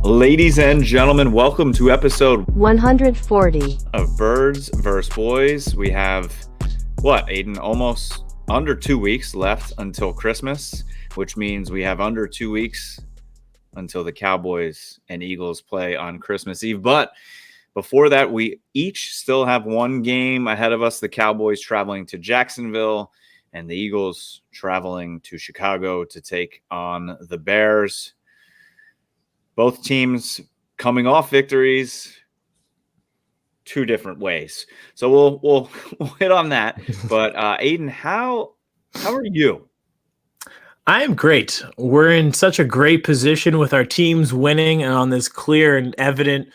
Ladies and gentlemen, welcome to episode 140 of Birds vs. Boys. We have, Aidan, almost under 2 weeks left until Christmas, which means we have under 2 weeks until the Cowboys and Eagles play on Christmas Eve. But before that, we each still have one game ahead of us. The Cowboys traveling to Jacksonville and the Eagles traveling to Chicago to take on the Bears. Both teams coming off victories two different ways. So we'll hit on that. But Aidan, how are you? I am great. We're in such a great position with our teams winning and on this clear and evident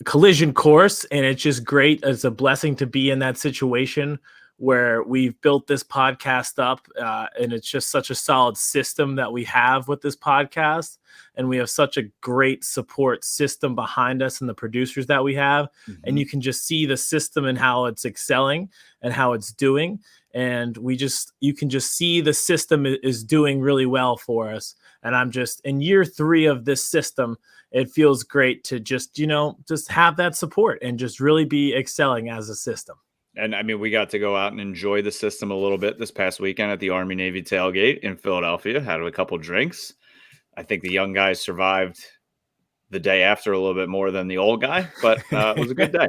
collision course. And it's just great. It's a blessing to be in that situation where we've built this podcast up. And it's just such a solid system that we have with this podcast. And we have such a great support system behind us and the producers that we have. Mm-hmm. And you can just see the system and how it's excelling and how it's doing. And you can just see the system is doing really well for us. And I'm just in year 3 of this system. It feels great to just have that support and just really be excelling as a system. And I mean, we got to go out and enjoy the system a little bit this past weekend at the Army Navy tailgate in Philadelphia. Had a couple drinks. I think the young guys survived the day after a little bit more than the old guy, but it was a good day.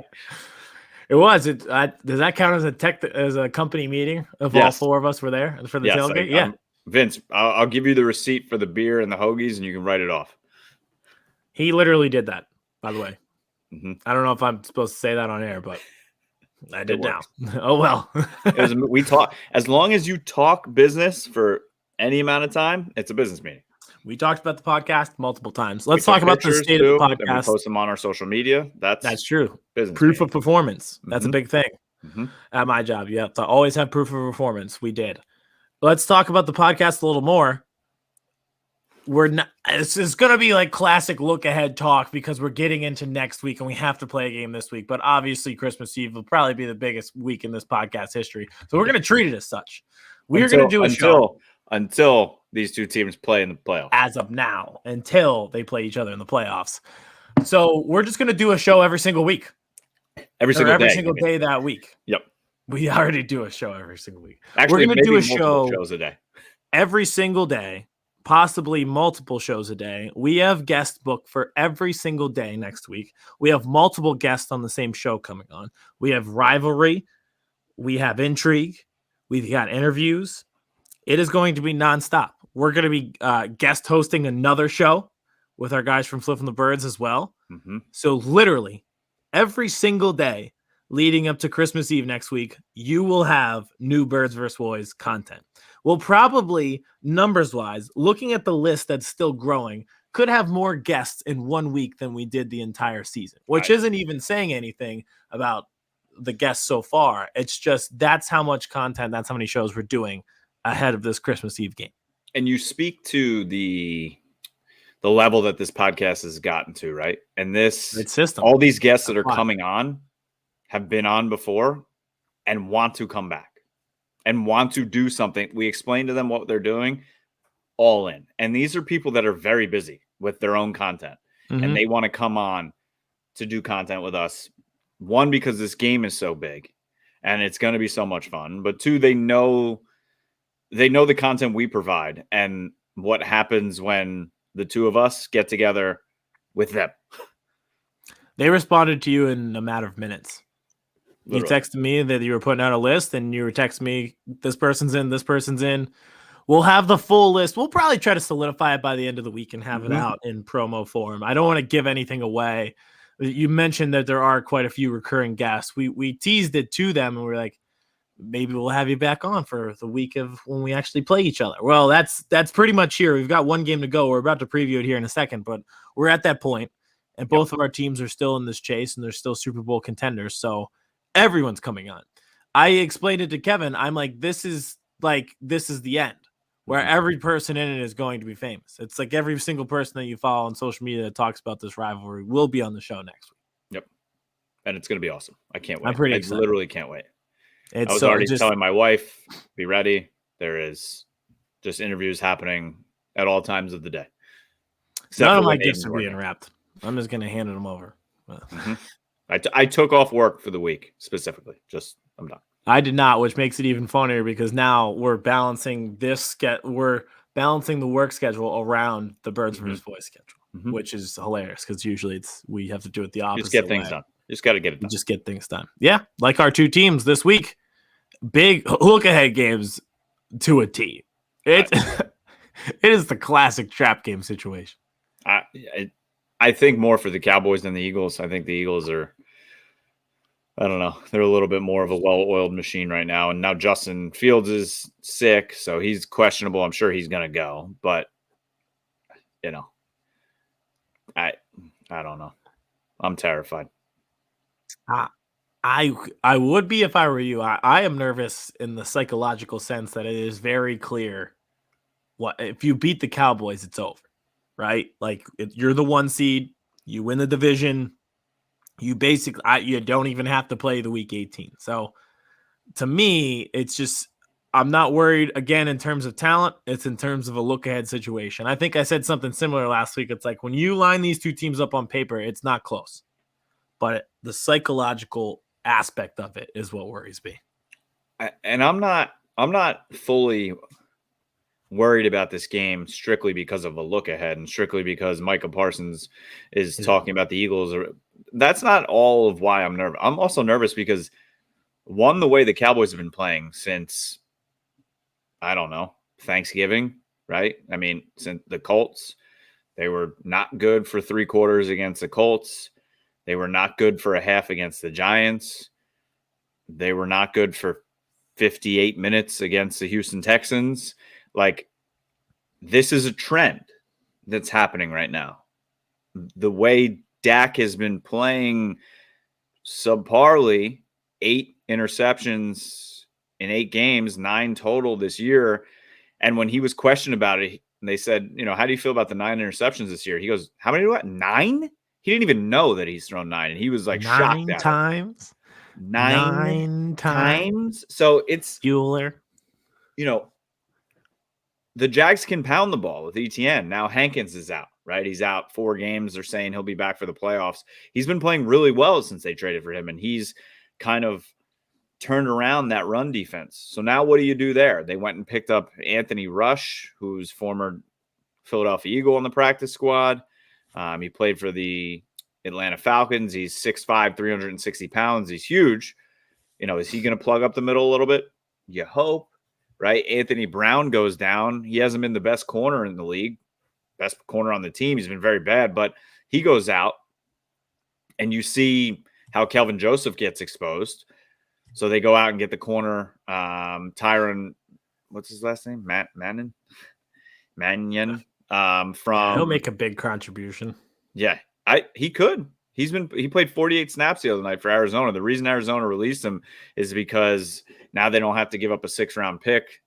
It was. Does that count as a company meeting of Yes. All 4 of us were there for the tailgate? Yeah. Vince, I'll give you the receipt for the beer and the hoagies, and you can write it off. He literally did that, by the way. Mm-hmm. I don't know if I'm supposed to say that on air, but I did now. Oh, well. We talk. As long as you talk business for any amount of time, it's a business meeting. We talked about the podcast multiple times. Let's talk about the state of the podcast. And we post them on our social media. That's true. Business proof meeting. Of performance. That's Mm-hmm. a big thing mm-hmm. at my job. You have to always have proof of performance. We did. Let's talk about the podcast a little more. It's going to be like classic look ahead talk because we're getting into next week and we have to play a game this week. But obviously, Christmas Eve will probably be the biggest week in this podcast history. So we're going to treat it as such. We're going to do a show until these two teams play in the playoffs. As of now, until they play each other in the playoffs. So we're just going to do a show every single week. Every single day that week. Yep. We already do a show every single week. Actually, we're going to do a shows a day. Every single day, possibly multiple shows a day. We have guest booked for every single day next week. We have multiple guests on the same show coming on. We have rivalry. We have intrigue. We've got interviews. It is going to be nonstop. We're going to be guest hosting another show with our guys from Flipping the Birds as well. Mm-hmm. So literally every single day leading up to Christmas Eve next week, you will have new Birds vs. Boys content. We'll probably, numbers-wise, looking at the list that's still growing, could have more guests in 1 week than we did the entire season, which isn't even saying anything about the guests so far. It's just that's how much content, that's how many shows we're doing ahead of this Christmas Eve game. And you speak to the level that this podcast has gotten to, right? And this system, all these guests that are coming on have been on before and want to come back and want to do something. We explain to them what they're doing, all in. And these are people that are very busy with their own content. Mm-hmm. And they want to come on to do content with us. 1, because this game is so big and it's going to be so much fun. But 2, they know the content we provide and what happens when the two of us get together with them. They responded to you in a matter of minutes. Literally. You texted me that you were putting out a list and you were texting me, this person's in. We'll have the full list. We'll probably try to solidify it by the end of the week and have it out in promo form. I don't want to give anything away. You mentioned that there are quite a few recurring guests. We teased it to them and we're like, maybe we'll have you back on for the week of when we actually play each other. Well, that's pretty much here. We've got one game to go. We're about to preview it here in a second, but we're at that point, and both of our teams are still in this chase, and they're still Super Bowl contenders. So everyone's coming on. I explained it to Kevin. I'm like, this is the end, where every person in it is going to be famous. It's like every single person that you follow on social media that talks about this rivalry will be on the show next week. Yep. And it's going to be awesome. I can't wait. I'm pretty excited. I literally can't wait. I was already telling my wife, be ready. There is just interviews happening at all times of the day. None of my gifts are being wrapped. I'm just gonna hand them over. Mm-hmm. I took off work for the week specifically. I'm done. I did not, which makes it even funnier because now we're balancing we're balancing the work schedule around the Birds versus Boys schedule, which is hilarious because usually we have to do it the opposite. Just get things done. Just got to get it done. Just get things done. Yeah, like our two teams this week, big look ahead games to a T. It it is the classic trap game situation. I think more for the Cowboys than the Eagles. I think the Eagles are, I don't know, they're a little bit more of a well-oiled machine right now. And now Justin Fields is sick, so he's questionable. I'm sure he's going to go. But, I don't know. I'm terrified. I would be if I were you. I am nervous in the psychological sense that it is very clear if you beat the Cowboys, it's over, right? Like you're the 1 seed, you win the division, you basically you don't even have to play the week 18. So to me, it's just I'm not worried again in terms of talent. It's in terms of a look ahead situation. I think I said something similar last week. It's like when you line these two teams up on paper, it's not close, but the psychological aspect of it is what worries me. And I'm not fully worried about this game strictly because of a look ahead and strictly because Micah Parsons is talking about the Eagles. That's not all of why I'm nervous. I'm also nervous because the way the Cowboys have been playing since, I don't know, Thanksgiving, right? I mean, since the Colts, they were not good for 3 quarters against the Colts. They were not good for a half against the Giants. They were not good for 58 minutes against the Houston Texans. Like, this is a trend that's happening right now. The way Dak has been playing subparly, 8 interceptions in 8 games, 9 total this year. And when he was questioned about it, they said, how do you feel about the 9 interceptions this year? He goes, how many do I? 9? He didn't even know that he's thrown 9. And he was like 9 shocked at times. it. 9 times. So it's, Bueller. The Jags can pound the ball with ETN. Now Hankins is out, right? He's out 4 games. They're saying he'll be back for the playoffs. He's been playing really well since they traded for him, and he's kind of turned around that run defense. So now what do you do there? They went and picked up Anthony Rush, who's former Philadelphia Eagle on the practice squad. He played for the Atlanta Falcons. He's 6'5", 360 pounds. He's huge. Is he going to plug up the middle a little bit? You hope. Right? Anthony Brown goes down. He hasn't been the best corner in the league, best corner on the team. He's been very bad, but he goes out, and you see how Kelvin Joseph gets exposed. So they go out and get the corner, Tyron, what's his last name? Mannion. He'll make a big contribution. Yeah, he could. He played 48 snaps the other night for Arizona. The reason Arizona released him is because now they don't have to give up a 6th-round pick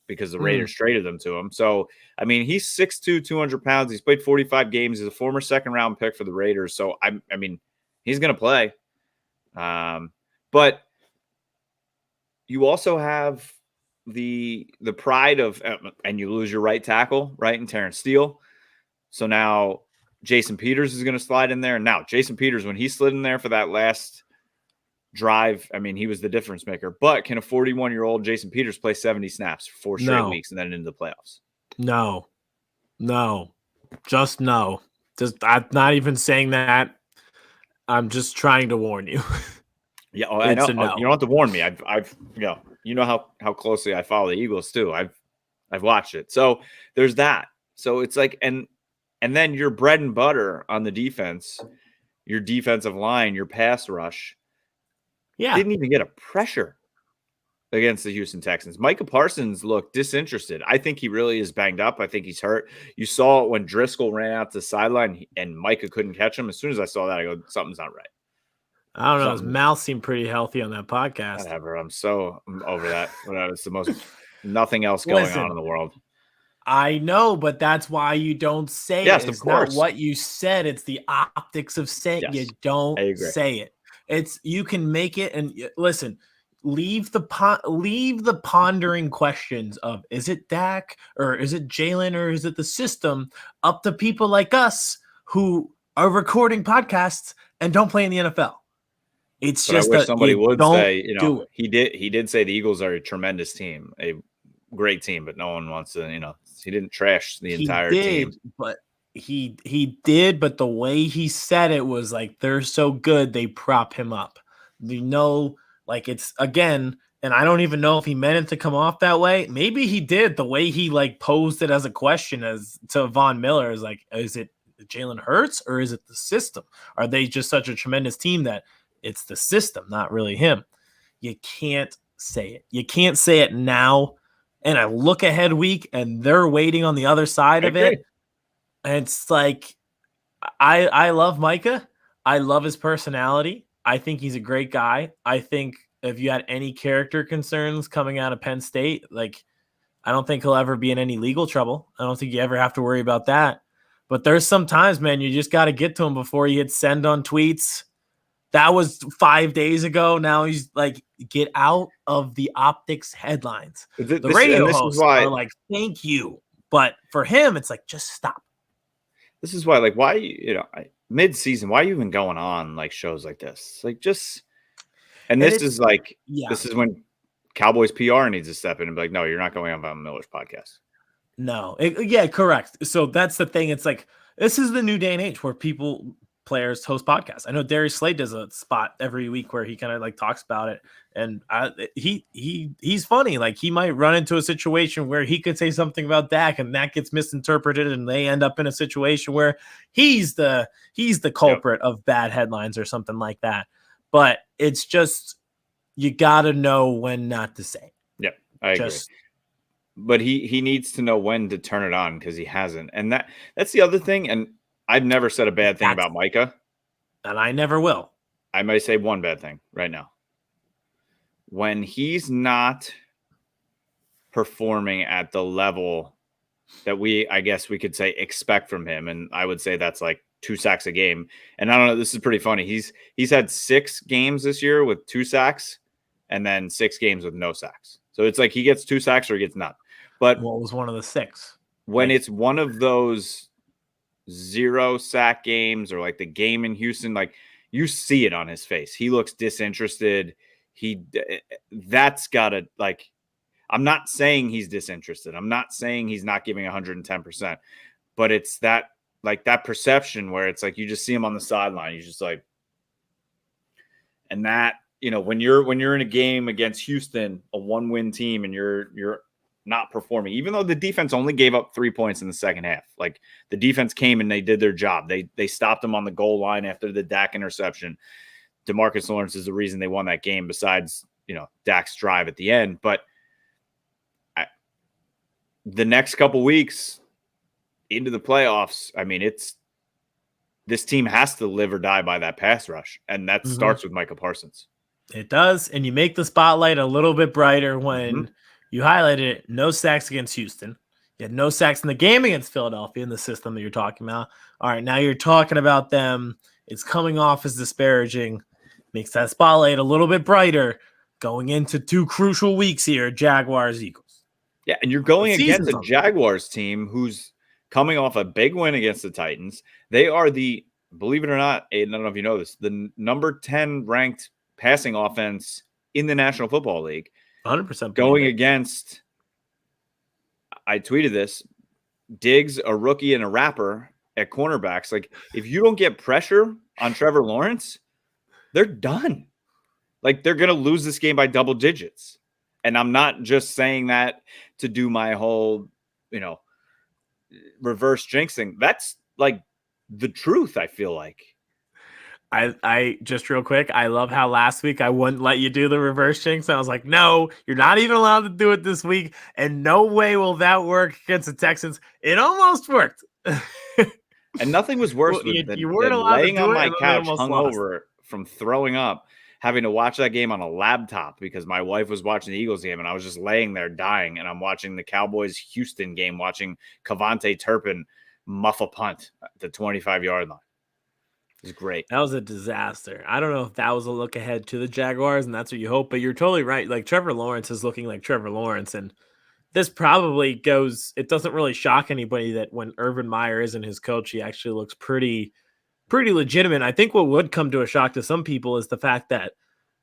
because the Raiders traded them to him. So, I mean, he's 6'2", 200 pounds. He's played 45 games. He's a former 2nd-round pick for the Raiders. So, I mean, he's going to play. But you also have the pride of and you lose your right tackle, right, in Terrence Steele. So now Jason Peters is going to slide in there. Now, Jason Peters, when he slid in there for that last drive, I mean, he was the difference maker. But can a 41-year-old Jason Peters play 70 snaps for 4 straight weeks and then into the playoffs? No. Just no. I'm not even saying that. I'm just trying to warn you. Yeah, I know. No. You don't have to warn me. I've you know how closely I follow the Eagles too. I've watched it. So there's that. So it's like, and then your bread and butter on the defense, your defensive line, your pass rush, didn't even get a pressure against the Houston Texans. Micah Parsons looked disinterested. I think he really is banged up. I think he's hurt. You saw it when Driscoll ran out to the sideline and Micah couldn't catch him. As soon as I saw that, I go, something's not right. I don't know. His mouth seemed pretty healthy on that podcast. Whatever. I'm over that. It's the most nothing else going on in the world. I know, but that's why you don't say it. It's not what you said. It's the optics of saying you don't say it. It's you can make it and listen. Leave the pondering questions of is it Dak or is it Jalen or is it the system up to people like us who are recording podcasts and don't play in the NFL. It's But just I wish that somebody you would don't say, do it. he did say the Eagles are a tremendous team, a great team, but no one wants to, he didn't trash the He entire team. did, but he did, but the way he said it was like they're so good they prop him up. Like it's again, and I don't even know if he meant it to come off that way. Maybe he did. The way he like posed it as a question as to Von Miller is like, is it Jalen Hurts or is it the system? Are they just such a tremendous team that it's the system, not really him? You can't say it. You can't say it now. And I look ahead week and they're waiting on the other side I of it. agree. And it's like, I love Micah. I love his personality. I think he's a great guy. I think if you had any character concerns coming out of Penn State, like, I don't think he'll ever be in any legal trouble. I don't think you ever have to worry about that. But there's some times, man, you just got to get to him before you hit send on tweets. That was 5 days ago. Now he's like, get out of the optics headlines. The radio This is hosts why are like, thank you. But for him, it's like, just stop. This is why, like, why, mid-season, why are you even going on like shows like this? Like, just, and this is like, this is when Cowboys PR needs to step in and be like, no, you're not going on Von Miller's podcast. No. Yeah, correct. So that's the thing. It's like, this is the new day and age where players host podcasts. I know Darius Slade does a spot every week where he kind of like talks about it, and he's funny. Like, he might run into a situation where he could say something about Dak and that gets misinterpreted, and they end up in a situation where he's the culprit of bad headlines or something like that. But it's just, you got to know when not to say. Yep, I agree. But he needs to know when to turn it on, because he hasn't. And that's the other thing. And I've never said a bad thing about Micah. And I never will. I might say one bad thing right now. When he's not performing at the level that I guess we could say expect from him, and I would say that's like 2 sacks a game. And I don't know, this is pretty funny. He's had 6 games this year with 2 sacks and then 6 games with no sacks. So it's like he gets 2 sacks or he gets none. But what was one of the 6? When it's one of those 0 sack games or like the game in Houston, like, you see it on his face. He looks disinterested. That's gotta, like, I'm not saying he's disinterested. I'm not saying he's not giving 110%, but it's that, like, that perception where it's like, you just see him on the sideline. He's just like, and that, when you're in a game against Houston, a 1-win team, and you're not performing, even though the defense only gave up 3 points in the second half. Like, the defense came and they did their job. They stopped them on the goal line after the Dak interception. DeMarcus Lawrence is the reason they won that game, besides, Dak's drive at the end. But the next couple weeks into the playoffs, I mean, this team has to live or die by that pass rush. And that starts with Micah Parsons. It does. And you make the spotlight a little bit brighter when you highlighted it. No sacks against Houston. You had no sacks in the game against Philadelphia in the system that you're talking about. All right, now you're talking about them. It's coming off as disparaging. Makes that spotlight a little bit brighter going into 2 crucial weeks here, Jaguars, Eagles. Yeah, and you're going against a Jaguars team who's coming off a big win against the Titans. They are believe it or not, Aidan, I don't know if you know this, the number 10 ranked passing offense in the National Football League. 100% going against, I tweeted this, Diggs, a rookie, and a rapper at cornerbacks. Like, if you don't get pressure on Trevor Lawrence, they're done. Like, they're going to lose this game by double digits. And I'm not just saying that to do my whole, reverse jinxing. That's like the truth, I feel like. I just real quick, I love how last week I wouldn't let you do the reverse jinx. I was like, no, you're not even allowed to do it this week. And no way will that work against the Texans. It almost worked. And nothing was worse than laying on my couch hungover from throwing up, having to watch that game on a laptop because my wife was watching the Eagles game and I was just laying there dying. And I'm watching the Cowboys Houston game, watching Cavante Turpin muff a punt at the 25-yard line. It was great. That was a disaster. I don't know if that was a look ahead to the Jaguars and that's what you hope, but you're totally right. Like, Trevor Lawrence is looking like Trevor Lawrence, and this probably goes, it doesn't really shock anybody that when Urban Meyer isn't his coach, he actually looks pretty pretty legitimate. I think what would come to a shock to some people is the fact that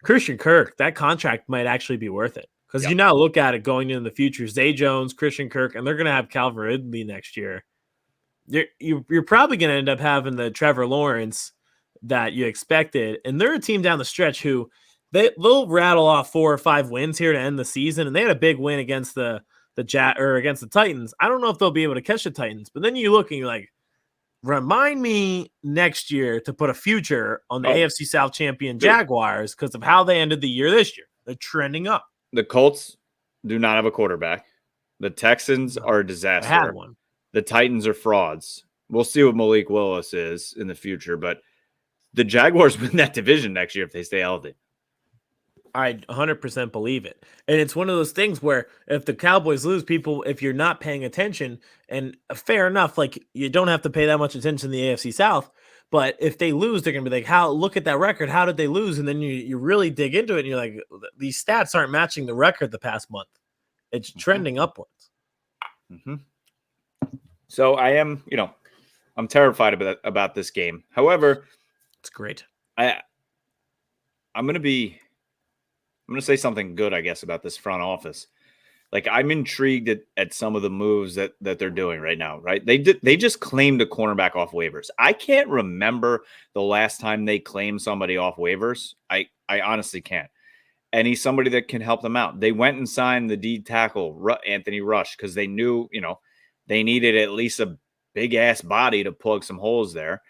Christian Kirk, that contract might actually be worth it. Because you now look at it going into the future, Zay Jones, Christian Kirk, and they're going to have Calvin Ridley next year. You're probably going to end up having the Trevor Lawrence that you expected. And they're a team down the stretch who they'll rattle off 4 or 5 wins here to end the season. And they had a big win against against the Titans. I don't know if they'll be able to catch the Titans, but then you look and you're like, remind me next year to put a future on the AFC South champion Jaguars because of how they ended the year this year. They're trending up. The Colts do not have a quarterback. The Texans are a disaster. They had one. The Titans are frauds. We'll see what Malik Willis is in the future, but the Jaguars win that division next year if they stay healthy. I 100% believe it. And it's one of those things where if the Cowboys lose, people, if you're not paying attention, and fair enough, like you don't have to pay that much attention to the AFC South, but if they lose, they're going to be like, look at that record. How did they lose? And then you really dig into it and you're like, these stats aren't matching the record the past month. It's trending upwards. Mm-hmm. So I am, I'm terrified about this game. However, it's great. I'm going to say something good, I guess, about this front office. Like, I'm intrigued at some of the moves that they're doing right now, right? They just claimed a cornerback off waivers. I can't remember the last time they claimed somebody off waivers. I honestly can't. And he's somebody that can help them out. They went and signed the D tackle, Anthony Rush, because they knew, they needed at least a big-ass body to plug some holes there.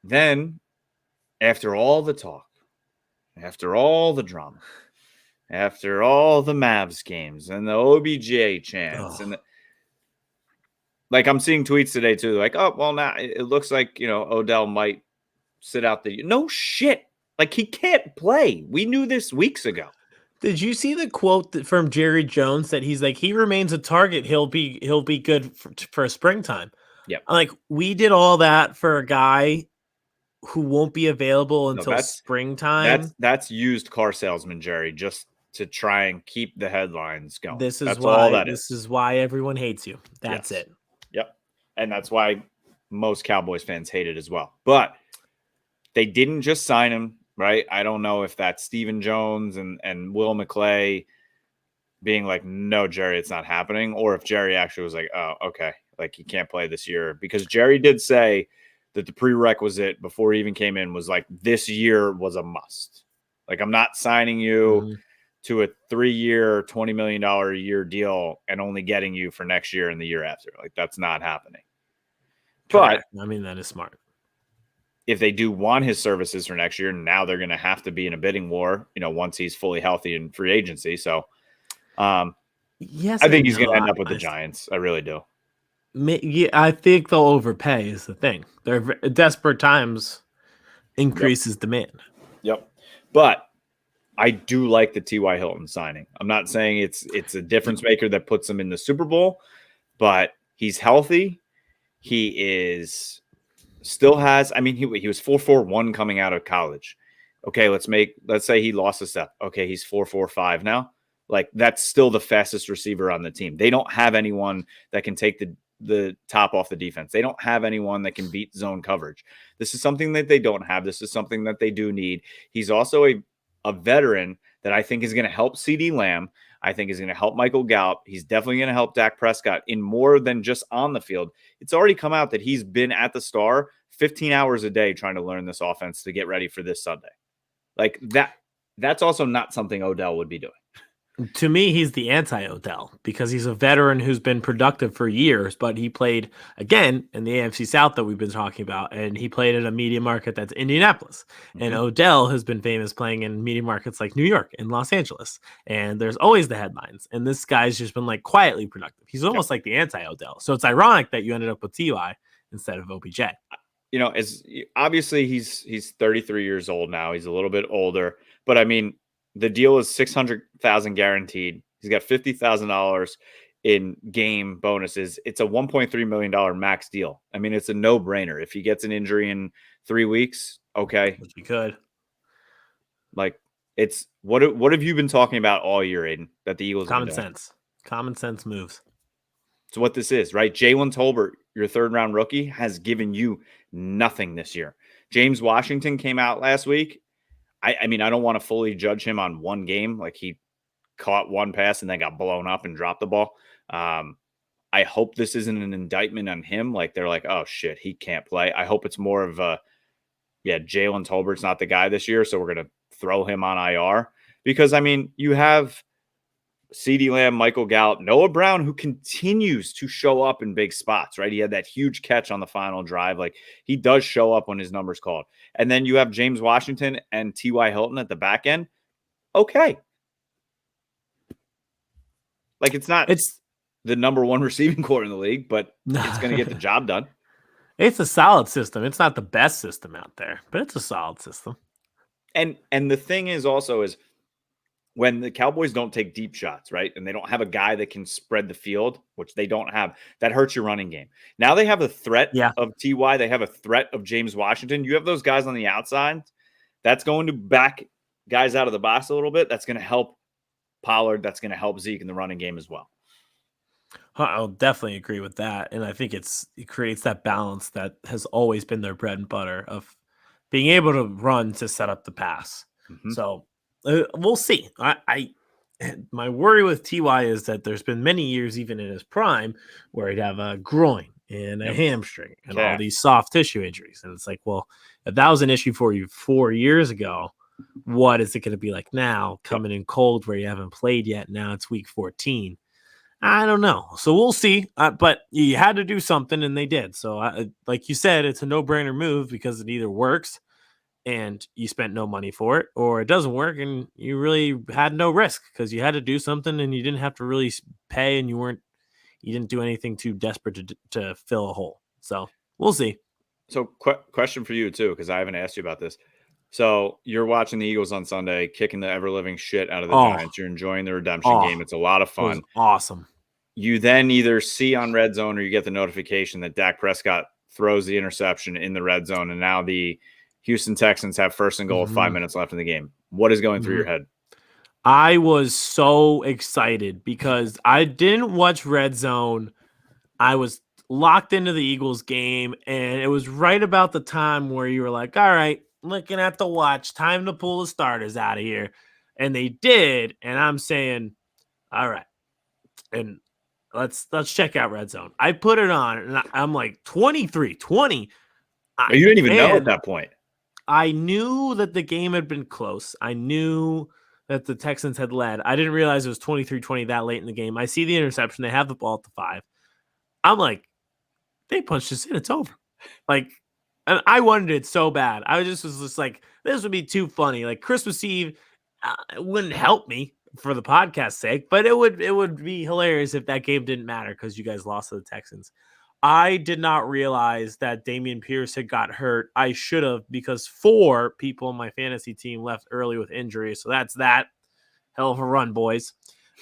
Then, after all the talk, after all the drama, after all the Mavs games and the OBJ chants, and I'm seeing tweets today too, like, oh, well, now it looks like, Odell might sit out no shit. Like, he can't play. We knew this weeks ago. Did you see the quote from Jerry Jones that he's like, he remains a target. He'll be good for springtime. Yeah. Like, we did all that for a guy who won't be available until springtime. That's used car salesman Jerry, just to try and keep the headlines going. This is why everyone hates you. That's it. Yep. And that's why most Cowboys fans hate it as well. But they didn't just sign him, right? I don't know if that's Stephen Jones and Will McClay being like, no, Jerry, it's not happening. Or if Jerry actually was like, oh, okay, like he can't play this year. Because Jerry did say that the prerequisite before he even came in was like, this year was a must. Like, I'm not signing you to a 3-year, $20 million a year deal and only getting you for next year and the year after. Like, that's not happening. Correct. But I mean, that is smart. If they do want his services for next year, now they're going to have to be in a bidding war, once he's fully healthy in free agency. So, yes, I think he's going to end up with the Giants. I really do. Yeah, I think they'll overpay is the thing. They're desperate times increases demand. Yep. But I do like the Ty Hilton signing. I'm not saying it's a difference maker that puts him in the Super Bowl, but he's healthy. He still has, I mean, he was 4.41 coming out of college. Okay, let's say he lost a step. Okay, he's 4.45 now. Like, that's still the fastest receiver on the team. They don't have anyone that can take the top off the defense. They don't have anyone that can beat zone coverage. This is something that they don't have. This is something that they do need. He's also a veteran that I think is going to help CeeDee Lamb. I think is going to help Michael Gallup. He's definitely going to help Dak Prescott in more than just on the field. It's already come out that he's been at the Star 15 hours a day trying to learn this offense to get ready for this Sunday. Like, that's also not something Odell would be doing. To me, he's the anti-Odell because he's a veteran who's been productive for years, but he played, again, in the AFC South that we've been talking about, and he played in a media market that's Indianapolis. Mm-hmm. And Odell has been famous playing in media markets like New York and Los Angeles, and there's always the headlines. And this guy's just been, like, quietly productive. He's almost like the anti-Odell. So it's ironic that you ended up with Ty instead of OBJ. As obviously he's 33 years old now. He's a little bit older, but I mean, the deal is $600,000 guaranteed. He's got $50,000 in game bonuses. It's a $1.3 million max deal. I mean, it's a no-brainer. If he gets an injury in 3 weeks, okay. Which he could. Like, it's what have you been talking about all year, Aidan? That the Eagles common sense moves. It's what this is, right? Jalen Tolbert your third-round rookie, has given you nothing this year. James Washington came out last week. I mean, I don't want to fully judge him on one game. Like, he caught one pass and then got blown up and dropped the ball. I hope this isn't an indictment on him. Like, they're like, oh, shit, he can't play. I hope it's more of a, Jalen Tolbert's not the guy this year, so we're going to throw him on IR. Because, I mean, you have CeeDee Lamb, Michael Gallup, Noah Brown, who continues to show up in big spots, right? He had that huge catch on the final drive. Like, he does show up when his number's called. And then you have James Washington and Ty Hilton at the back end. Okay. Like, it's the number one receiving core in the league, but it's going to get the job done. It's a solid system. It's not the best system out there, but it's a solid system. And the thing is also is when the Cowboys don't take deep shots, right? And they don't have a guy that can spread the field, which they don't have, that hurts your running game. Now they have a threat of TY. They have a threat of James Washington. You have those guys on the outside. That's going to back guys out of the box a little bit. That's going to help Pollard. That's going to help Zeke in the running game as well. I'll definitely agree with that. And I think it creates that balance that has always been their bread and butter of being able to run to set up the pass. Mm-hmm. So we'll see. My worry with TY is that there's been many years, even in his prime, where he'd have a groin and a hamstring and all these soft tissue injuries. And it's like, well, if that was an issue for you 4 years ago, what is it going to be like now, coming in cold where you haven't played yet? Now it's week 14. I don't know. So we'll see. But you had to do something, and they did. So like you said, it's a no-brainer move because it either works and you spent no money for it, or it doesn't work and you really had no risk because you had to do something and you didn't have to really pay, and you didn't do anything too desperate to fill a hole. So we'll see. So question for you too, because I haven't asked you about this. So you're watching the Eagles on Sunday, kicking the ever-living shit out of the Giants. You're enjoying the redemption game. It's a lot of fun. It was awesome. You then either see on Red Zone or you get the notification that Dak Prescott throws the interception in the red zone, and now the Houston Texans have first and goal with 5 minutes left in the game. What is going through your head? I was so excited because I didn't watch Red Zone. I was locked into the Eagles game, and it was right about the time where you were like, all right, looking at the watch, time to pull the starters out of here. And they did, and I'm saying, all right, and let's check out Red Zone. I put it on, and I'm like 23-20. You didn't even know at that point. I knew that the game had been close. I knew that the Texans had led. I didn't realize it was 23-20 that late in the game. I see the interception. They have the ball at the 5. I'm like, they punched this in. It's over. Like, and I wanted it so bad. I was just like, this would be too funny. Like Christmas Eve, it wouldn't help me for the podcast sake, but it would be hilarious if that game didn't matter because you guys lost to the Texans. I did not realize that Dameon Pierce had got hurt. I should have, because 4 people on my fantasy team left early with injuries. So that's that. Hell of a run, boys.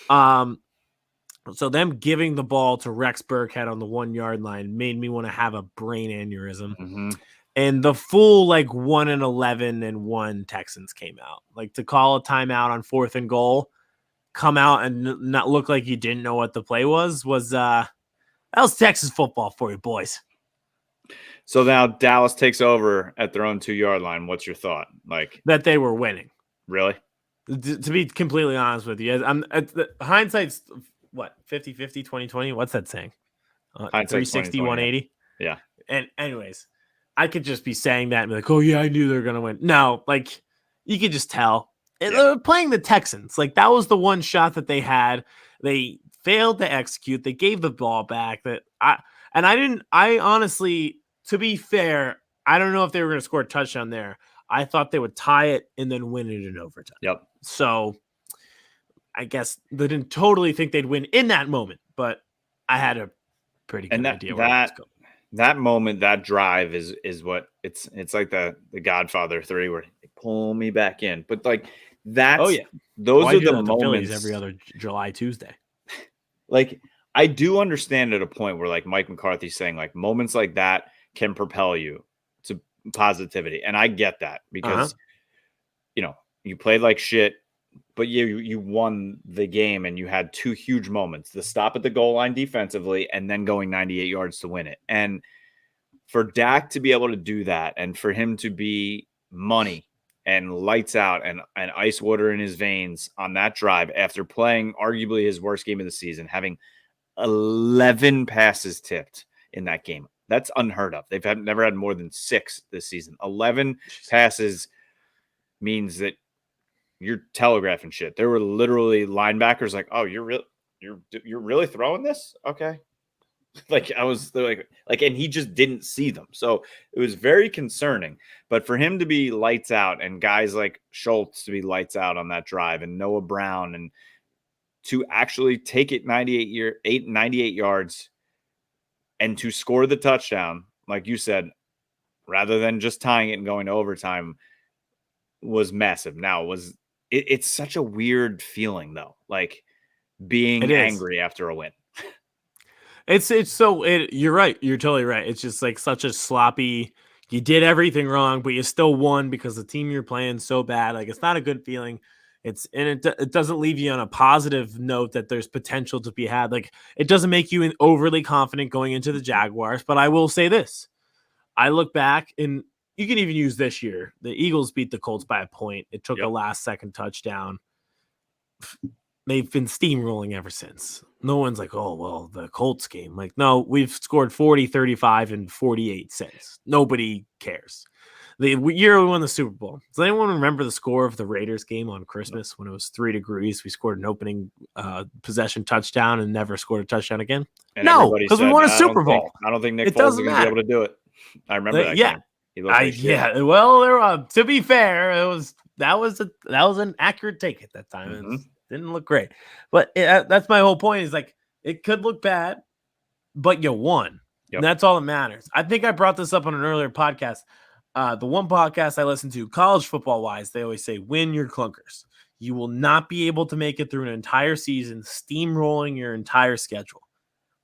So them giving the ball to Rex Burkhead on the 1-yard line made me want to have a brain aneurysm. Mm-hmm. And the full 1-11 and 1 Texans came out. Like, to call a timeout on 4th and goal, come out and not look like you didn't know what the play was that was Texas football for you, boys. So now Dallas takes over at their own 2-yard line. What's your thought? Like, that they were winning. Really? To be completely honest with you, hindsight's what, 50-50, 20-20? What's that saying? 360, 180? Yeah. And anyways, I could just be saying that and be like, oh yeah, I knew they were gonna win. No, like, you could just tell. They were playing the Texans. Like, that was the one shot that they had. They failed to execute. They gave the ball back. I honestly, to be fair, I don't know if they were going to score a touchdown there. I thought they would tie it and then win it in overtime. Yep. So I guess they didn't totally think they'd win in that moment, but I had a pretty good idea where it was going. That moment, that drive is what it's like the Godfather 3 where they pull me back in. But like, that's those are the moments every other July Tuesday. Like, I do understand at a point where, like, Mike McCarthy's saying, like, moments like that can propel you to positivity. And I get that because, you played like shit, but you won the game, and you had two huge moments: the stop at the goal line defensively, and then going 98 yards to win it. And for Dak to be able to do that, and for him to be money and lights out and ice water in his veins on that drive after playing arguably his worst game of the season, having 11 passes tipped in that game. That's unheard of. They've never had more than 6 this season. 11 passes means that you're telegraphing shit. There were literally linebackers like, "Oh, you're really throwing this? Okay." Like I was like, and he just didn't see them. So it was very concerning. But for him to be lights out and guys like Schultz to be lights out on that drive and Noah Brown and to actually take it 98 yards and to score the touchdown, like you said, rather than just tying it and going to overtime, was massive. Now it's such a weird feeling though, like being angry after a win. You're right. You're totally right. It's just like such a sloppy, you did everything wrong, but you still won because the team you're playing so bad. Like it's not a good feeling. It doesn't leave you on a positive note that there's potential to be had. Like it doesn't make you overly confident going into the Jaguars. But I will say this. I look back, and you can even use this year. The Eagles beat the Colts by a point. It took a last second touchdown. They've been steamrolling ever since. No one's like, oh, well, the Colts game. Like, no, we've scored 40, 35, and 48 since. Nobody cares. The year we won the Super Bowl. Does anyone remember the score of the Raiders game on Christmas when it was 3 degrees? We scored an opening possession touchdown and never scored a touchdown again? And no, because we won a Super Bowl. I don't think Nick Foles is going to be able to do it. I remember that game. Well, to be fair, that was an accurate take at that time. Mm-hmm. It didn't look great, but that's my whole point. Is like it could look bad, but you won. Yep. And that's all that matters. I think I brought this up on an earlier podcast. The one podcast I listen to, college football wise, they always say win your clunkers. You will not be able to make it through an entire season steamrolling your entire schedule.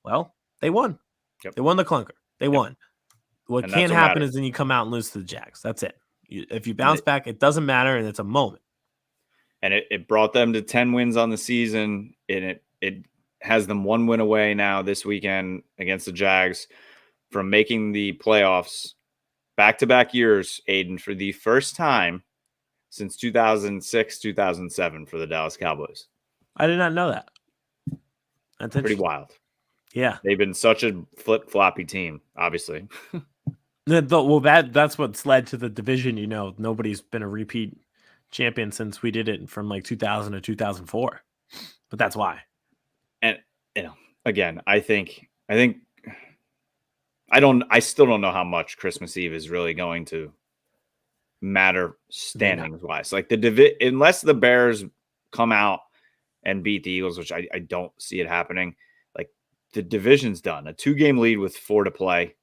Well, they won. Yep. They won the clunker. They won. What can't happen is then you come out and lose to the Jags. That's it. If you bounce back, it doesn't matter, and it's a moment. And it brought them to 10 wins on the season, and it has them 1 win away now this weekend against the Jags from making the playoffs back-to-back years, Aidan, for the first time since 2006, 2007 for the Dallas Cowboys. I did not know that. That's pretty wild. Yeah. They've been such a flip-floppy team, obviously. Well, that's what's led to the division. Nobody's been a repeat champion since we did it from like 2000 to 2004. But that's why. And again, I still don't know how much Christmas Eve is really going to matter standings wise. Like unless the Bears come out and beat the Eagles, which I don't see it happening. Like the division's done. A 2-game lead with 4 to play.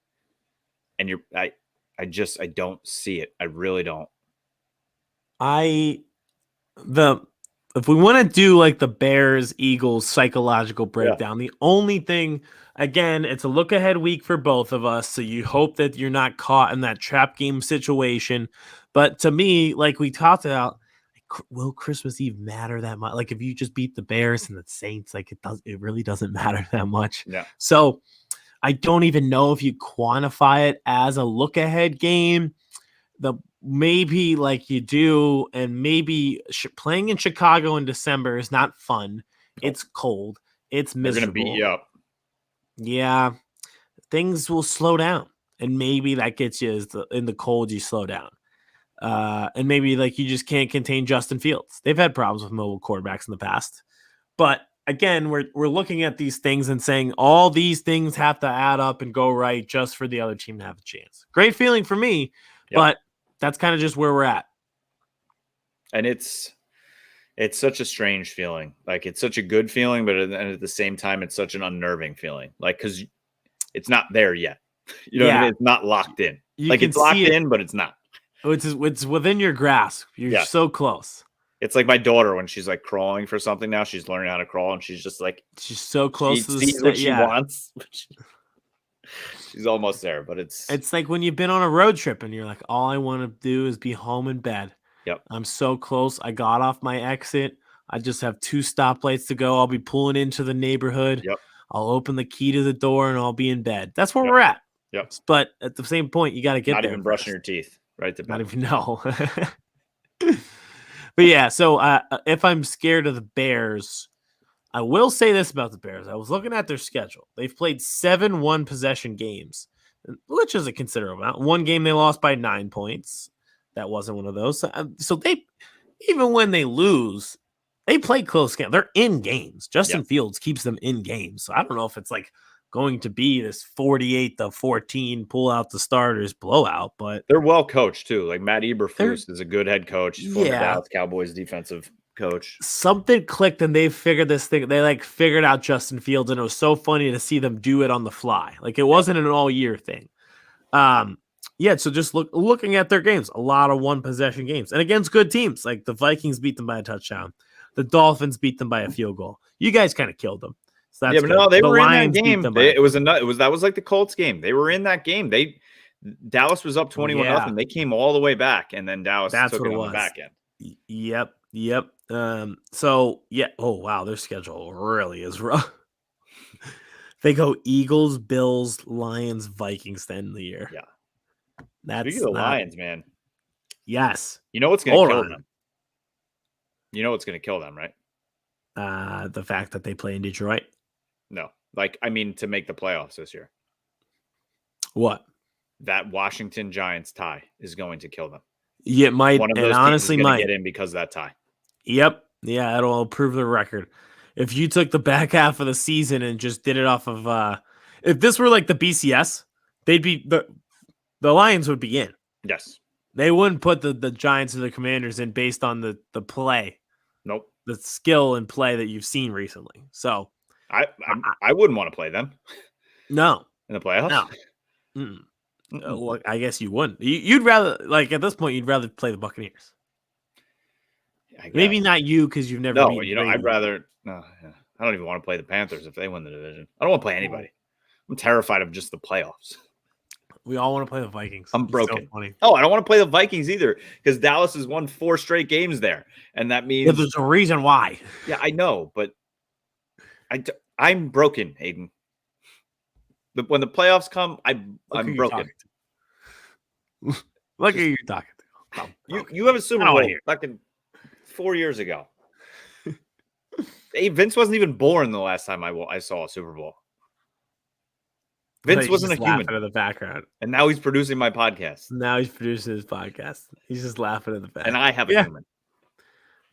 And I don't see it. I really don't. If we want to do like the Bears Eagles psychological breakdown, the only thing, again, it's a look ahead week for both of us. So you hope that you're not caught in that trap game situation. But to me, like we talked about, will Christmas Eve matter that much? Like if you just beat the Bears and the Saints, like it really doesn't matter that much. Yeah. So I don't even know if you quantify it as a look ahead game. Maybe like you do, and maybe playing in Chicago in December is not fun. It's cold. It's miserable. They're going to beat you up. Yeah. Things will slow down, and maybe that gets you in the cold, you slow down. And maybe like you just can't contain Justin Fields. They've had problems with mobile quarterbacks in the past. But again, we're looking at these things and saying all these things have to add up and go right just for the other team to have a chance. Great feeling for me, but that's kind of just where we're at. And it's such a strange feeling. Like it's such a good feeling, but at the same time, it's such an unnerving feeling. Like, because it's not there yet. You know what I mean? It's not locked in. It's locked in, but it's not. It's within your grasp. You're so close. It's like my daughter when she's like crawling for something now. She's learning how to crawl, and she's just like she's so close. She sees what she wants. She's almost there, but it's like when you've been on a road trip and you're like, all I want to do is be home in bed. Yep. I'm so close. I got off my exit. I just have 2 stoplights to go. I'll be pulling into the neighborhood. Yep. I'll open the key to the door and I'll be in bed. That's where Yep. we're at. Yep. But at the same point, you got to get Not there. even brushing your teeth, right? Not even no. But yeah, so if I'm scared of the Bears, I will say this about the Bears. I was looking at their schedule. They've played 7 one-possession games, which is a considerable amount. One game they lost by 9 points. That wasn't one of those. So they, even when they lose, they play close games. They're in games. Justin Fields keeps them in games. So I don't know if it's like going to be this 48-14 pull out the starters blowout, but they're well coached too. Like Matt Eberflus is a good head coach. Former Yeah. Dallas Cowboys defensive coach. Something clicked and they figured this thing. They like figured out Justin Fields, and it was so funny to see them do it on the fly. Like it wasn't an all year thing. Yeah. So just looking at their games, a lot of one possession games, and against good teams. Like the Vikings beat them by a touchdown, the Dolphins beat them by a field goal. You guys kind of killed them. So that's but no, they were Lions in that game. That was like the Colts game. They were in that game. Dallas was up 21-0. They came all the way back, and then Dallas took it on the back end. Yep. So yeah. Oh wow, their schedule really is rough. They go Eagles, Bills, Lions, Vikings to end the year. Yeah. That's Speaking of the Lions, man. Yes. You know what's going to kill them? You know what's going to kill them, right? The fact that they play in Detroit. No, I mean to make the playoffs this year. What? That Washington Giants tie is going to kill them. Yeah, it might. One of and those honestly teams is might get in because of that tie. Yep. Yeah, it'll improve the record. If you took the back half of the season and just did it off of, if this were like the BCS, they'd be the Lions would be in. Yes. They wouldn't put the Giants or the Commanders in based on the play. Nope. The skill and play that you've seen recently. So I wouldn't want to play them. No. In the playoffs? No. Well, I guess you wouldn't. You'd rather, like at this point, you'd rather play the Buccaneers. Maybe not you because you've never. No, I'd rather. No, I don't even want to play the Panthers if they win the division. I don't want to play anybody. I'm terrified of just the playoffs. We all want to play the Vikings. I'm broken. So I don't want to play the Vikings either because Dallas has won 4 straight games there, and that means there's a reason why. Yeah, I know, but I'm broken, Aidan. But when the playoffs come, I'm broken. Look at you talking to. You have a Super Bowl fucking 4 years ago. Hey, Vince wasn't even born the last time I saw a Super Bowl. Vince wasn't a human in the background, and now he's producing my podcast. Now he's producing his podcast. He's just laughing in the back. And I have a human.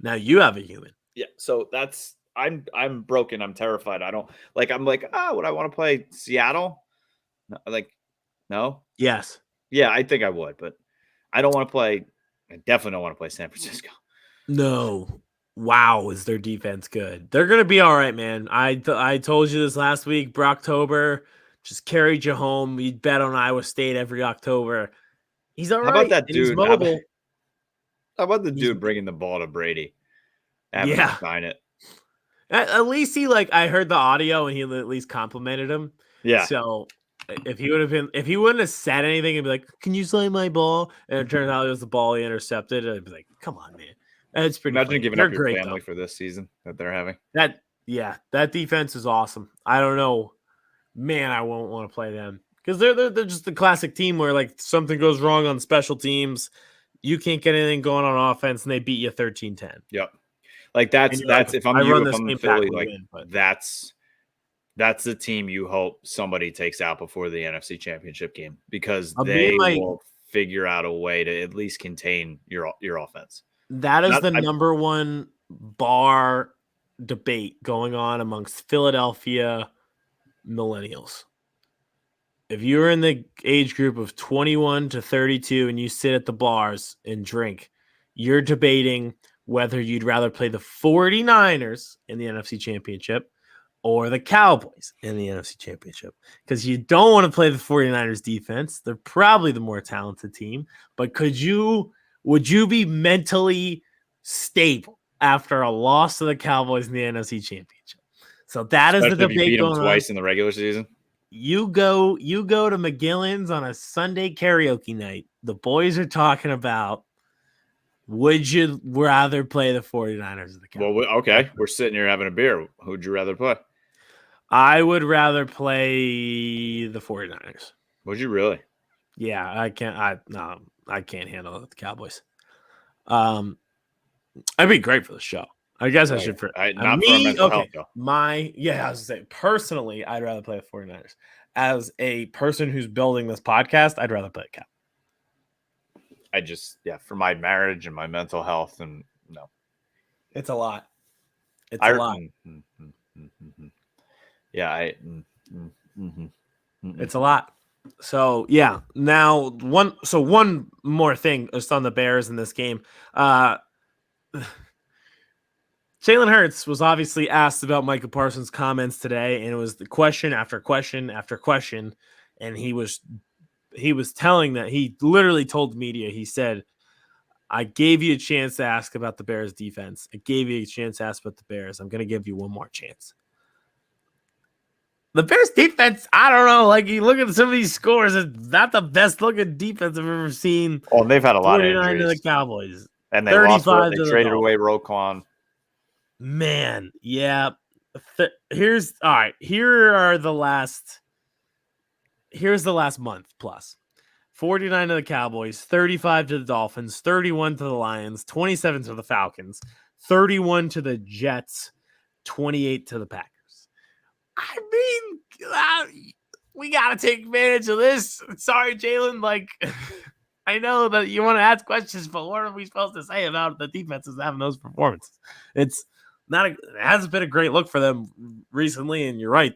Now you have a human. Yeah. So that's I'm broken. I'm terrified. I'm would I want to play Seattle? No. Yes. Yeah, I think I would, but I don't want to play. I definitely don't want to play San Francisco. No. Wow, is their defense good? They're gonna be all right, man. I told you this last week. Brocktober just carried you home. You'd bet on Iowa State every October. He's all right. How about that dude? How about the dude bringing the ball to Brady? Yeah, sign it. At least I heard the audio and he at least complimented him. Yeah. So if he wouldn't have said anything and be like, "Can you sign my ball?" And it turns out it was the ball he intercepted, I'd be like, "Come on, man." It's pretty. Imagine giving up your family for this season that they're having. That defense is awesome. I don't know, man. I won't want to play them because they're just the classic team where like something goes wrong on special teams, you can't get anything going on offense, and they beat you 13-10. Yep. Like that's if I'm Philly, that's the team you hope somebody takes out before the NFC Championship game because they will figure out a way to at least contain your offense. That is the number one bar debate going on amongst Philadelphia millennials. If you're in the age group of 21 to 32 and you sit at the bars and drink, you're debating whether you'd rather play the 49ers in the NFC Championship or the Cowboys in the NFC Championship. Because you don't want to play the 49ers defense. They're probably the more talented team. But would you be mentally stable after a loss to the Cowboys in the NFC Championship? So that is the debate. If you beat them twice in the regular season. You go to McGillen's on a Sunday karaoke night. The boys are talking about Would you rather play the 49ers or the Cowboys? Well, okay. We're sitting here having a beer. Who'd you rather play? I would rather play the 49ers. Would you really? Yeah, I can't handle the Cowboys. I'd be great for the show. I guess I should for not for our mental health though. I was saying personally, I'd rather play the 49ers. As a person who's building this podcast, I'd rather play the Cowboys. I just for my marriage and my mental health and no. It's a lot. It's a lot. Yeah, it's a lot. So yeah. Now one more thing just on the Bears in this game. Jalen Hurts was obviously asked about Micah Parsons' comments today, and it was the question after question after question, and he was telling that he literally told the media, he said, I gave you a chance to ask about the Bears defense. I gave you a chance to ask about the Bears. I'm going to give you one more chance. The Bears defense, I don't know. Like, you look at some of these scores, it's not the best looking defense I've ever seen. Oh, they've had a lot of injuries. To the Cowboys. And they lost. They traded away Roquan. Man, yeah. Here's the last month plus. 49 to the Cowboys, 35 to the Dolphins, 31 to the Lions, 27 to the Falcons, 31 to the Jets, 28 to the Packers. I mean, we got to take advantage of this. Sorry, Jalen. Like, I know that you want to ask questions, but what are we supposed to say about the defenses having those performances? It hasn't been a great look for them recently, and you're right.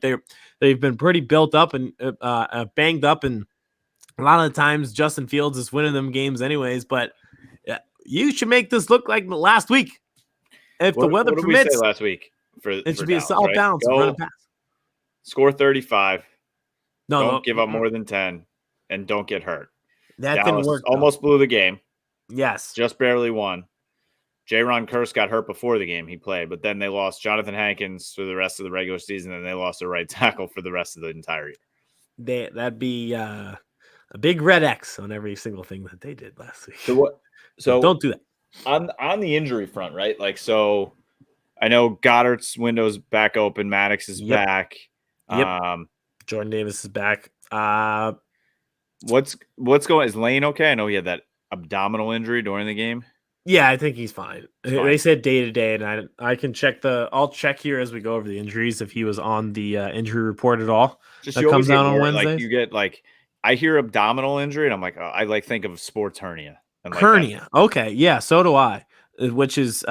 They've been pretty built up and banged up, and a lot of the times Justin Fields is winning them games anyways. But you should make this look like last week, if the weather permits. What did we say last week? It should be a solid balance of run and pass. Score 35. Don't give up more than 10, and don't get hurt. That Dallas didn't work. Almost blew the game. Yes, just barely won. J-Ron Curse got hurt before the game he played, but then they lost Jonathan Hankins for the rest of the regular season, and they lost their right tackle for the rest of the entire year. That'd be a big red X on every single thing that they did last week. So don't do that. On the injury front, right? Like, so I know Goddard's window's back open. Maddox is back. Yep. Jordan Davis is back. What's going? Is Lane okay? I know he had that abdominal injury during the game. Yeah, I think he's fine. They said day to day, and I can check I'll check here as we go over the injuries if he was on the injury report at all. Just that comes out on Wednesday. Like, you get I hear abdominal injury, and I'm like, I think of sports hernia. And hernia. Okay, yeah, so do I. Which is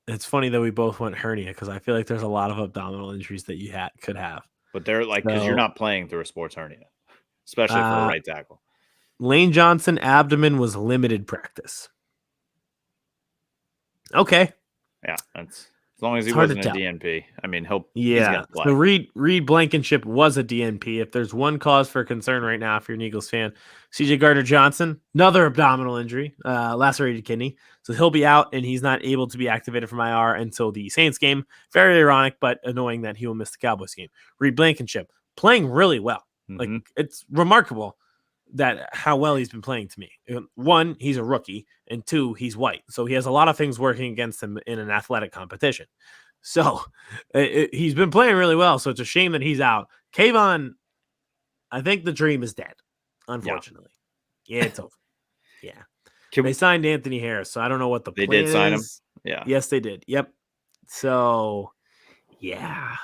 it's funny that we both went hernia because I feel like there's a lot of abdominal injuries that you could have. But they're because you're not playing through a sports hernia, especially for a right tackle. Lane Johnson abdomen was limited practice. Okay. Yeah, that's as long as he wasn't a DNP. I mean, he's gonna play. So Reed Blankenship was a DNP. If there's one cause for concern right now, if you're an Eagles fan, CJ Gardner-Johnson, another abdominal injury, lacerated kidney. So he'll be out, and he's not able to be activated from IR until the Saints game. Very ironic, but annoying that he will miss the Cowboys game. Reed Blankenship playing really well. Mm-hmm. Like, it's remarkable that how well he's been playing to me. One, he's a rookie, and two, he's white. So he has a lot of things working against him in an athletic competition. So he's been playing really well. So it's a shame that he's out. Kayvon, I think the dream is dead, unfortunately. Yeah, it's over. Yeah. They signed Anthony Harris, so I don't know what the plan is. They did sign him? Yeah. Yes, they did. Yep. So, yeah.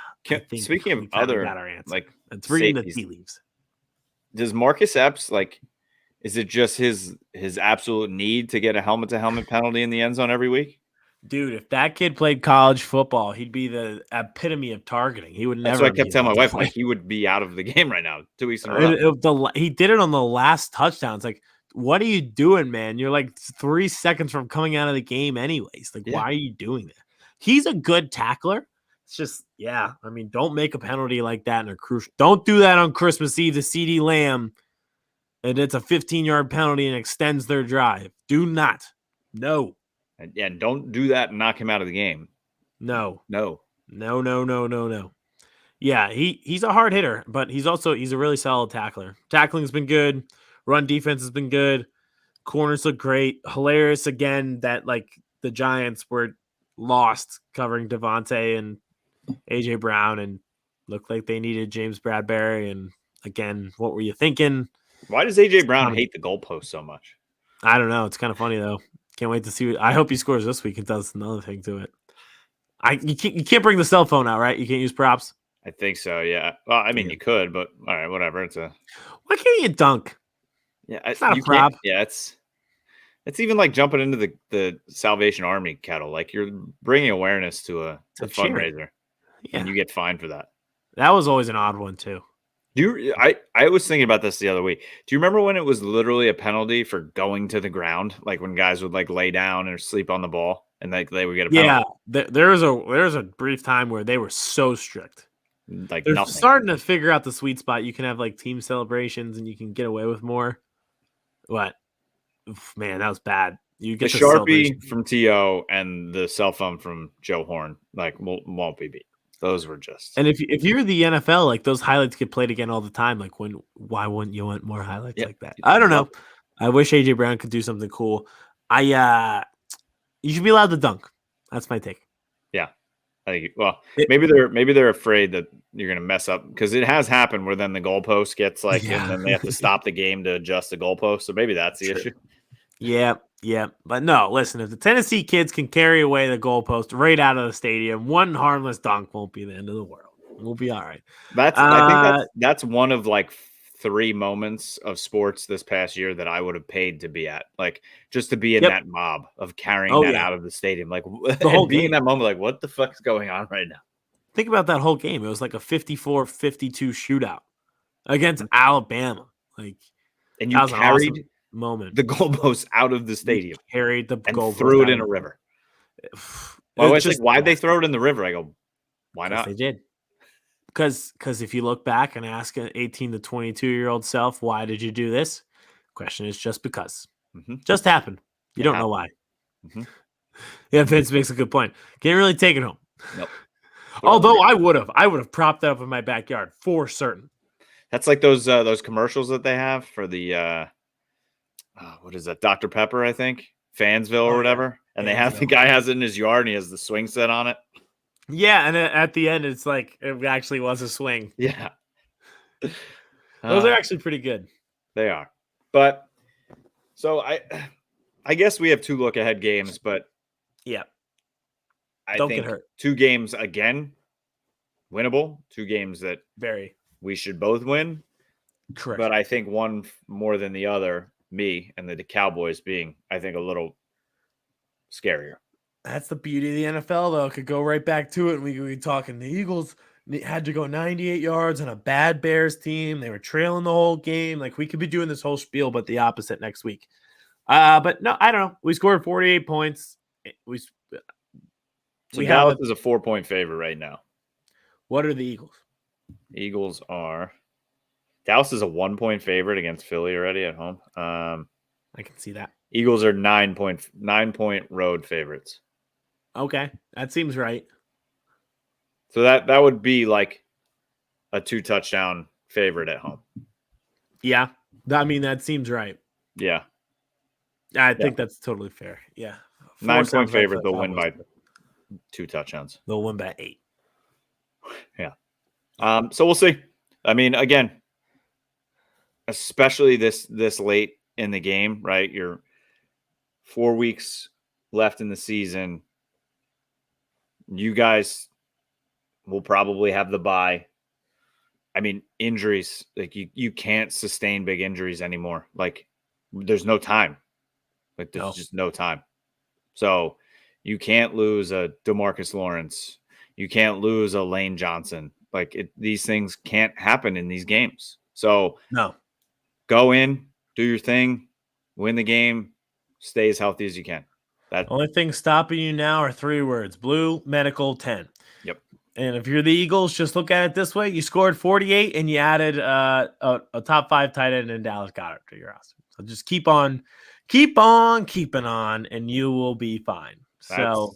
Speaking of other, like, it's reading the tea leaves. Does Marcus Epps, is it just his absolute need to get a helmet-to-helmet penalty in the end zone every week? Dude, if that kid played college football, he'd be the epitome of targeting. He would never. That's what I kept telling my wife. He would be out of the game right now. 2 weeks in a row. He did it on the last touchdown. It's like, what are you doing, man? You're like 3 seconds from coming out of the game anyways. Like, why are you doing that? He's a good tackler. It's just, I mean, don't make a penalty like that in a crucial. Don't do that on Christmas Eve to CeeDee Lamb, and it's a 15-yard penalty and extends their drive. Do not. No. And don't do that and knock him out of the game. No. Yeah, he's a hard hitter, but he's a really solid tackler. Tackling's been good. Run defense has been good. Corners look great. Hilarious again that like the Giants were lost covering Devontae and AJ Brown and looked like they needed James Bradbury. And again, what were you thinking? Why does AJ Brown hate the goalpost so much? I don't know. It's kind of funny though. Can't wait to see. I hope he scores this week and does another thing to it. You can't bring the cell phone out, right? You can't use props. I think so. Yeah. Well, I mean, you could, but all right, whatever. Why can't you dunk? Yeah, it's not a prop. Yeah, it's even like jumping into the Salvation Army kettle. Like you're bringing awareness to a fundraiser, and you get fined for that. That was always an odd one too. I was thinking about this the other week. Do you remember when it was literally a penalty for going to the ground? Like when guys would like lay down or sleep on the ball and like they would get a penalty? Yeah, there was a brief time where they were so strict. Like they're nothing. starting to figure out the sweet spot. You can have like team celebrations and you can get away with more. What? Oof, man, that was bad. You get the Sharpie from T.O. and the cell phone from Joe Horn like won't be beat. Those were just. And if you're the NFL, like those highlights get played again all the time. Like why wouldn't you want more highlights like that? I don't know. I wish AJ Brown could do something cool. You should be allowed to dunk. That's my take. Yeah. I think maybe they're afraid that you're going to mess up because it has happened where then the goalpost gets like and then they have to stop the game to adjust the goalpost. So maybe that's the issue. Yeah. But no, listen, if the Tennessee kids can carry away the goalpost right out of the stadium, one harmless dunk won't be the end of the world. We'll be all right. I think that's one of like 3 moments of sports this past year that I would have paid to be at, like just to be in that mob of carrying that out of the stadium, like the whole being in that moment, like what the fuck is going on right now? Think about that whole game. It was like a 54-52 shootout against Alabama. Like, and you carried awesome moment. The goalpost out of the stadium, carried the goalpost, threw it in a river. Well, I was like, why'd they throw it in the river? I go, why not? They did. Because if you look back and ask an 18 to 22-year-old self, why did you do this? Question is just because. Just happened. You don't know why. Yeah, Vince makes a good point. Can't really take it home. Nope. Although I would have propped that up in my backyard for certain. That's like those commercials that they have for the what is that? Dr. Pepper, I think, Fansville or whatever. And they have the guy has it in his yard and he has the swing set on it. Yeah, and at the end, it's like it actually was a swing. Yeah, those are actually pretty good. They are, but so I guess we have 2 look ahead games, but I think 2 games again winnable. 2 games that we should both win. Correct, but I think one more than the other. Me and the Cowboys being, I think, a little scarier. That's the beauty of the NFL, though. It could go right back to it. We could be talking. The Eagles had to go 98 yards on a bad Bears team. They were trailing the whole game. Like, we could be doing this whole spiel, but the opposite next week. But no, I don't know. We scored 48 points. Dallas is a 4-point favorite right now. What are the Eagles? Eagles are. Dallas is a 1-point favorite against Philly already at home. I can see that. Eagles are 9-point road favorites. Okay, that seems right. So that would be like a 2-touchdown favorite at home. Yeah, I mean that seems right. Yeah, I think that's totally fair. Yeah, 9-point favorite. They'll win by 2 touchdowns. They'll win by 8. Yeah. So we'll see. I mean, again, especially this late in the game, right? You're 4 weeks left in the season. You guys will probably have the bye. I mean, injuries, like you can't sustain big injuries anymore. Like there's no time. Like there's just no time. So you can't lose a DeMarcus Lawrence. You can't lose a Lane Johnson. Like these things can't happen in these games. So go in, do your thing, win the game, stay as healthy as you can. That only thing stopping you now are 3 words: blue, medical, 10. Yep. And if you're the Eagles, just look at it this way: you scored 48, and you added a top 5 tight end in Dallas Goedert to your roster. So just keep on keeping on, and you will be fine. So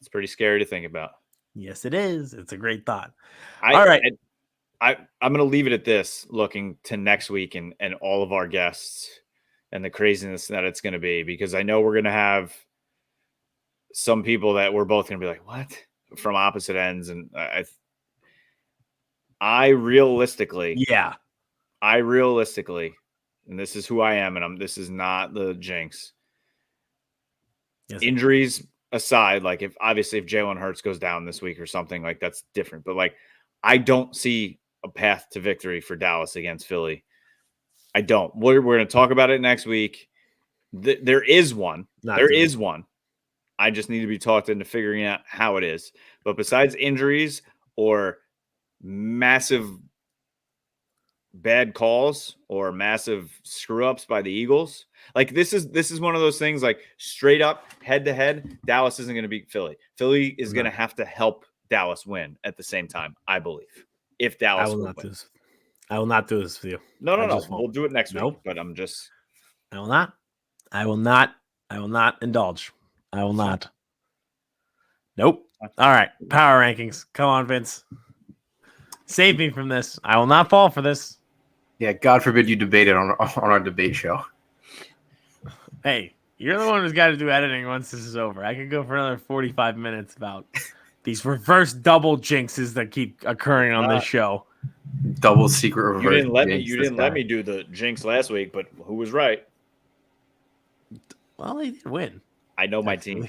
it's pretty scary to think about. Yes, it is. It's a great thought. All right. I'm going to leave it at this, looking to next week and all of our guests and the craziness that it's going to be, because I know we're going to have some people that we're both going to be like, what, from opposite ends. And I realistically, and this is who I am, and this is not the jinx. Yes. Injuries aside, like if Jalen Hurts goes down this week or something, like that's different. But like, I don't see a path to victory for Dallas against Philly. I don't. We're going to talk about it next week. There is one. Is one. I just need to be talked into figuring out how it is. But besides injuries or massive bad calls or massive screw ups by the Eagles, like this is one of those things, like straight up head to head, Dallas isn't going to beat Philly. Philly is going to have to help Dallas win at the same time, I believe. If Dallas will win. I will not do this with you. No. We'll do it next week. But I will not indulge. I will not. Nope. All right. Power rankings. Come on, Vince. Save me from this. I will not fall for this. Yeah, God forbid you debate it on our debate show. Hey, you're the one who's got to do editing once this is over. I could go for another 45 minutes about these reverse double jinxes that keep occurring on this show. Double secret reverse. You didn't let me do the jinx last week, but who was right? Well, they did win. I know my team.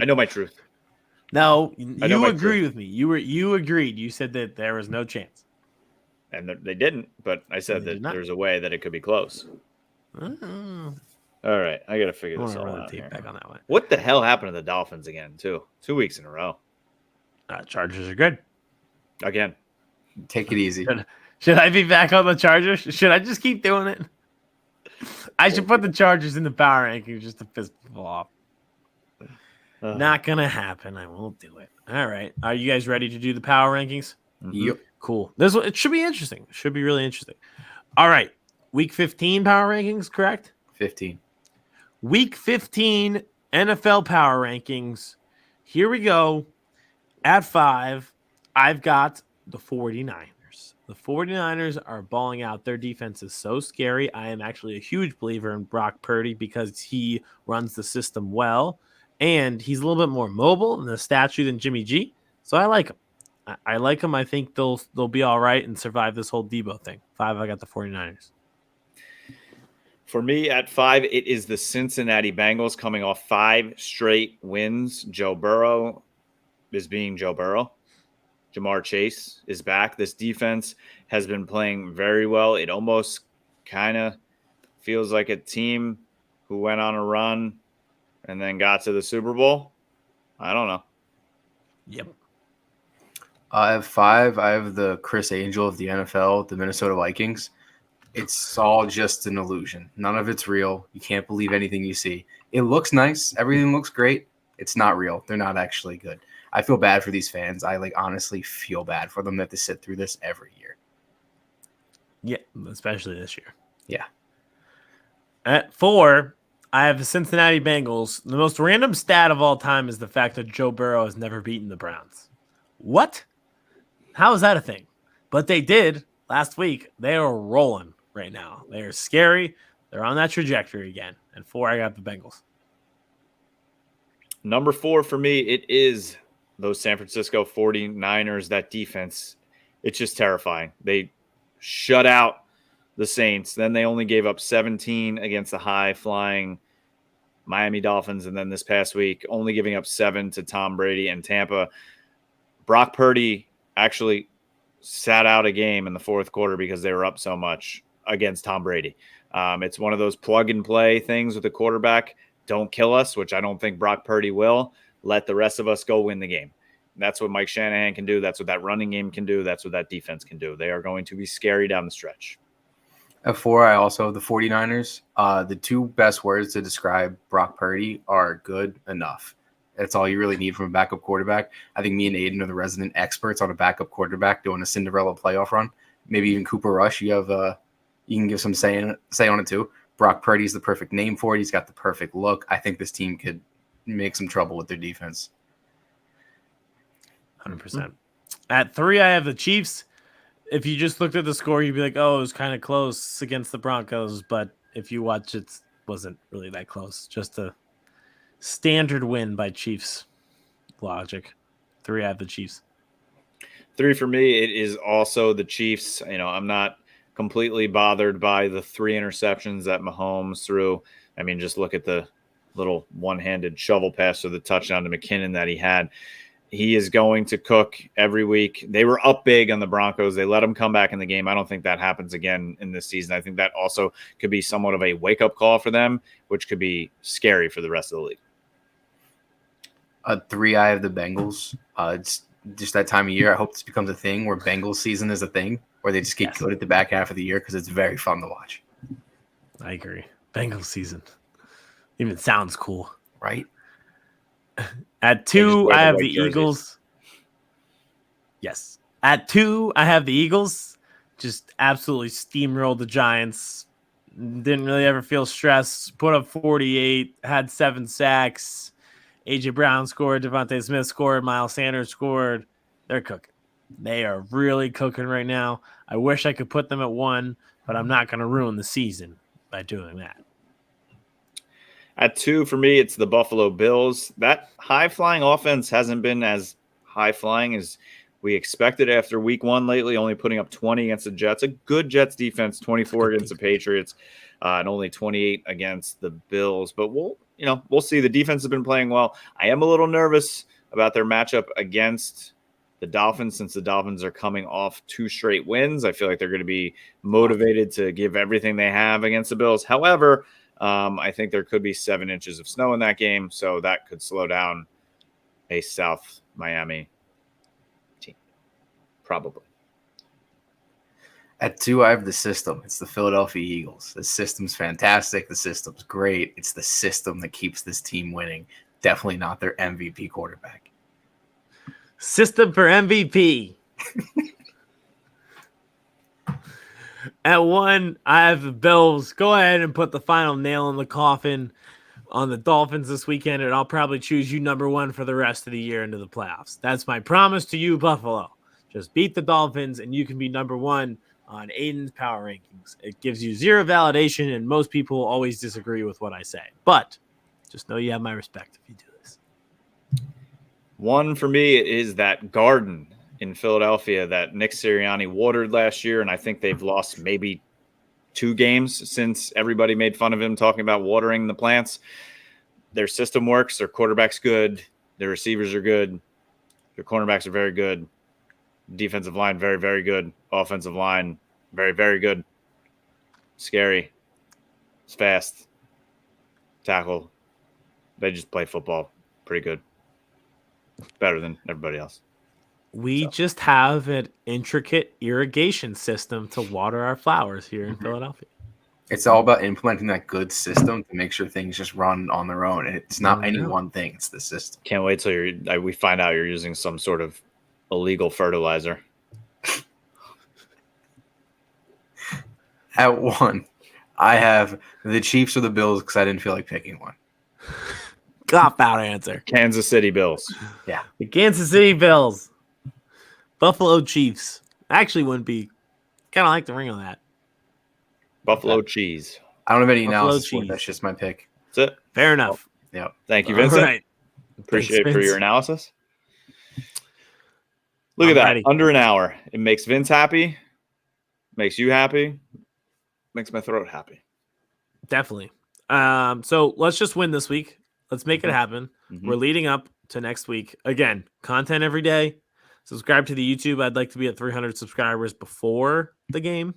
I know my truth. No, you agree with me. You agreed. You said that there was no chance. And they didn't, but I said that there's a way that it could be close. All right, I got to figure this all out. Back on that one. What the hell happened to the Dolphins again, too? 2 weeks in a row. Chargers are good. Again. Take it easy. Should I be back on the Chargers? Should I just keep doing it? I should put the Chargers in the power rankings just to piss people off. Not going to happen. I won't do it. All right. Are you guys ready to do the power rankings? Yep. Cool. It should be interesting. It should be really interesting. All right. Week 15 power rankings, correct? 15. Week 15 NFL power rankings. Here we go. At 5, I've got the 49ers. The 49ers are balling out. Their defense is so scary. I am actually a huge believer in Brock Purdy because he runs the system well. And he's a little bit more mobile in the statue than Jimmy G. So I like him. I like them. I think they'll be all right and survive this whole Debo thing. 5, I got the 49ers. For me, at 5, it is the Cincinnati Bengals coming off 5 straight wins. Joe Burrow is being Joe Burrow. Jamar Chase is back. This defense has been playing very well. It almost kind of feels like a team who went on a run and then got to the Super Bowl. I don't know. Yep. I have 5. I have the Chris Angel of the NFL, the Minnesota Vikings. It's all just an illusion. None of it's real. You can't believe anything you see. It looks nice. Everything looks great. It's not real. They're not actually good. I feel bad for these fans. I honestly feel bad for them that they sit through this every year. Yeah, especially this year. Yeah. At 4, I have the Cincinnati Bengals. The most random stat of all time is the fact that Joe Burrow has never beaten the Browns. What? How is that a thing? But they did last week. They are rolling right now. They are scary. They're on that trajectory again. And 4, I got the Bengals. Number 4 for me, it is those San Francisco 49ers. That defense, it's just terrifying. They shut out the Saints. Then they only gave up 17 against the high-flying Miami Dolphins. And then this past week, only giving up 7 to Tom Brady and Tampa. Brock Purdy actually sat out a game in the fourth quarter because they were up so much against Tom Brady. It's one of those plug-and-play things with the quarterback. Don't kill us, which I don't think Brock Purdy will. Let the rest of us go win the game. That's what Mike Shanahan can do. That's what that running game can do. That's what that defense can do. They are going to be scary down the stretch. At 4, I also have the 49ers. The 2 best words to describe Brock Purdy are good enough. That's all you really need from a backup quarterback. I think me and Aidan are the resident experts on a backup quarterback doing a Cinderella playoff run. Maybe even Cooper Rush. You can give some say on it too. Brock Purdy's the perfect name for it. He's got the perfect look. I think this team could make some trouble with their defense. 100%. At 3, I have the Chiefs. If you just looked at the score, you'd be like, oh, it was kind of close against the Broncos, but if you watch, it wasn't really that close. Just a standard win by Chiefs logic. 3 out of the Chiefs. 3 for me. It is also the Chiefs. I'm not completely bothered by the 3 interceptions that Mahomes threw. I mean, just look at the little one-handed shovel pass or the touchdown to McKinnon that he had. He is going to cook every week. They were up big on the Broncos. They let him come back in the game. I don't think that happens again in this season. I think that also could be somewhat of a wake-up call for them, which could be scary for the rest of the league. 3, I have the Bengals. It's just that time of year. I hope this becomes a thing where Bengals season is a thing, where they just get good at the back half of the year because it's very fun to watch. I agree. Bengals season. Even sounds cool. Right? At 2, I have the Eagles. Yes. At 2, I have the Eagles. Just absolutely steamrolled the Giants. Didn't really ever feel stressed. Put up 48. Had 7 sacks. A.J. Brown scored. Devontae Smith scored. Miles Sanders scored. They're cooking. They are really cooking right now. I wish I could put them at 1, but I'm not going to ruin the season by doing that. At 2, for me, it's the Buffalo Bills. That high-flying offense hasn't been as high-flying as we expected after week 1 lately, only putting up 20 against the Jets. A good Jets defense, 24 against the Patriots, and only 28 against the Bills. But we'll see. The defense has been playing well. I am a little nervous about their matchup against the Dolphins, since the Dolphins are coming off 2 straight wins. I feel like they're going to be motivated to give everything they have against the Bills. However, I think there could be 7 inches of snow in that game, so that could slow down a South Miami team, probably. At 2, I have the system. It's the Philadelphia Eagles. The system's fantastic. The system's great. It's the system that keeps this team winning. Definitely not their MVP quarterback. System for MVP. At 1, I have the Bills. Go ahead and put the final nail in the coffin on the Dolphins this weekend, and I'll probably choose you number 1 for the rest of the year into the playoffs. That's my promise to you, Buffalo. Just beat the Dolphins, and you can be number 1 on Aiden's power rankings. It gives you 0 validation, and most people always disagree with what I say. But just know you have my respect if you do this. 1 for me is that garden in Philadelphia that Nick Sirianni watered last year, and I think they've lost maybe 2 games since everybody made fun of him talking about watering the plants. Their system works. Their quarterback's good. Their receivers are good. Their cornerbacks are very good. Defensive line, very, very good. Offensive line, very, very good. Scary. It's fast. Tackle. They just play football pretty good. Better than everybody else. We just have an intricate irrigation system to water our flowers here in Philadelphia. It's all about implementing that good system to make sure things just run on their own. And it's not any one thing. It's the system. Can't wait till we find out you're using some sort of illegal fertilizer. At 1, I have the Chiefs or the Bills because I didn't feel like picking one. Cop-out answer. Kansas City Bills. Yeah. The Kansas City Bills. Buffalo Chiefs. Actually wouldn't be kind of like the ring on that. Buffalo cheese. I don't have any Buffalo analysis for it. cheese. That's just my pick. That's it. Fair enough. Yep. Thank you, Vincent. All right. Appreciate Thanks, it for Vince. your analysis. Look at I'm that. ready. Under an hour. It makes Vince happy. Makes you happy. Makes my throat happy. Definitely. So let's just win this week. Let's make it happen. Mhm. We're leading up to next week. Again, content every day. Subscribe to the YouTube. I'd like to be at 300 subscribers before the game.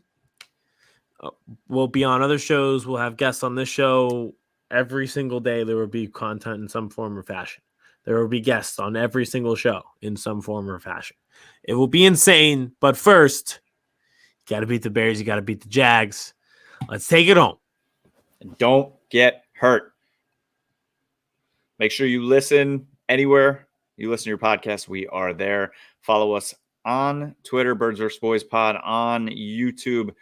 We'll be on other shows. We'll have guests on this show. Every single day, there will be content in some form or fashion. There will be guests on every single show in some form or fashion. It will be insane. But first, you got to beat the Bears. You got to beat the Jags. Let's take it home. And don't get hurt. Make sure you listen anywhere you listen to your podcast. We are there. Follow us on Twitter, Birds vs. Boys Pod, on YouTube,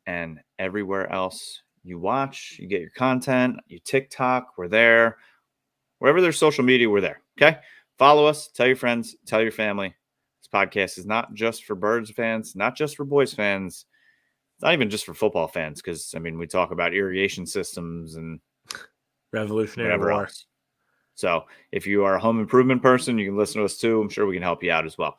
and everywhere else you watch. You get your content, you TikTok, we're there. Wherever there's social media, we're there. Okay? Follow us. Tell your friends. Tell your family. This podcast is not just for Birds fans, not just for Boys fans. It's not even just for football fans, because I mean we talk about irrigation systems and Revolutionary whatever War. else. So if you are a home improvement person, you can listen to us too. I'm sure we can help you out as well.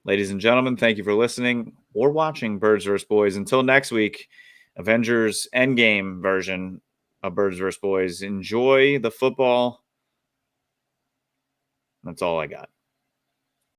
Ladies and gentlemen, thank you for listening or watching Birds vs. Boys. Until next week, Avengers Endgame version of Birds vs. Boys. Enjoy the football. That's all I got.